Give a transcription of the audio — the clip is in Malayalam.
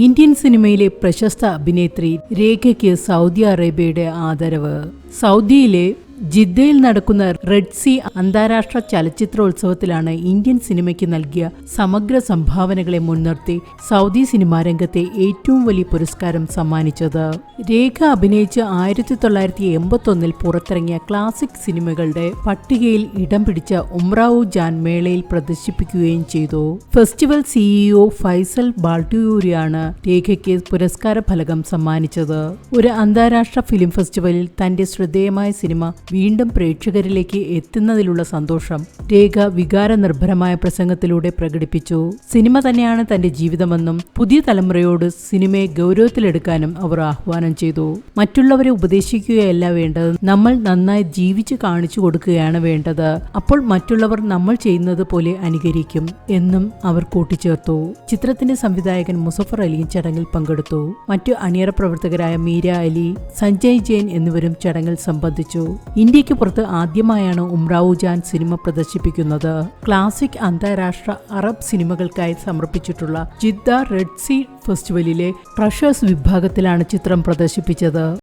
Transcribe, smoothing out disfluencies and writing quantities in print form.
ഇന്ത്യൻ സിനിമയിലെ പ്രശസ്ത അഭിനേത്രി രേഖയ്ക്ക് സൗദി അറേബ്യയുടെ ആദരവ്. സൗദിയിലെ ജിദ്ദയിൽ നടക്കുന്ന റെഡ് സീ അന്താരാഷ്ട്ര ചലച്ചിത്രോത്സവത്തിലാണ് ഇന്ത്യൻ സിനിമയ്ക്ക് നൽകിയ സമഗ്ര സംഭാവനകളെ മുൻനിർത്തി സൗദി സിനിമാ രംഗത്തെ ഏറ്റവും വലിയ പുരസ്കാരം സമ്മാനിച്ചത്. രേഖ അഭിനയിച്ച് 1981 പുറത്തിറങ്ങിയ ക്ലാസിക് സിനിമകളുടെ പട്ടികയിൽ ഇടം പിടിച്ച ഉംറാവു ജാൻ മേളയിൽ പ്രദർശിപ്പിക്കുകയും ചെയ്തു. ഫെസ്റ്റിവൽ സിഇഒ ഫൈസൽ ബാൾട്ടിയൂരിയാണ് രേഖയ്ക്ക് പുരസ്കാര ഫലകം സമ്മാനിച്ചത്. ഒരു അന്താരാഷ്ട്ര ഫിലിം ഫെസ്റ്റിവലിൽ തന്റെ ശ്രദ്ധേയമായ സിനിമ വീണ്ടും പ്രേക്ഷകരിലേക്ക് എത്തുന്നതിലുള്ള സന്തോഷം രേഖ വികാരനിർഭരമായ പ്രസംഗത്തിലൂടെ പ്രകടിപ്പിച്ചു. സിനിമ തന്നെയാണ് തന്റെ ജീവിതമെന്നും പുതിയ തലമുറയോട് സിനിമയെ ഗൗരവത്തിലെടുക്കാനും അവർ ആഹ്വാനം ചെയ്തു. മറ്റുള്ളവരെ ഉപദേശിക്കുകയല്ല വേണ്ടത്, നമ്മൾ നന്നായി ജീവിച്ച് കാണിച്ചു കൊടുക്കുകയാണ് വേണ്ടത്. അപ്പോൾ മറ്റുള്ളവർ നമ്മൾ ചെയ്യുന്നത് പോലെ അനുകരിക്കും എന്നും അവർ കൂട്ടിച്ചേർത്തു. ചിത്രത്തിന്റെ സംവിധായകൻ മുസഫർ അലിയും ചടങ്ങിൽ പങ്കെടുത്തു. മറ്റു അണിയറ പ്രവർത്തകരായ മീര അലി, സഞ്ജയ് ജെയിൻ എന്നിവരും ചടങ്ങിൽ സംബന്ധിച്ചു. ഇന്ത്യക്ക് പുറത്ത് ആദ്യമായാണ് ഉംറാവു ജാൻ സിനിമ പ്രദർശിപ്പിക്കുന്നത്. ക്ലാസിക് അന്താരാഷ്ട്ര അറബ് സിനിമകൾക്കായി സമർപ്പിച്ചിട്ടുള്ള ജിദ്ദ റെഡ് സീ ഫെസ്റ്റിവലിലെ ട്രഷേഴ്സ് വിഭാഗത്തിലാണ് ചിത്രം പ്രദർശിപ്പിച്ചത്.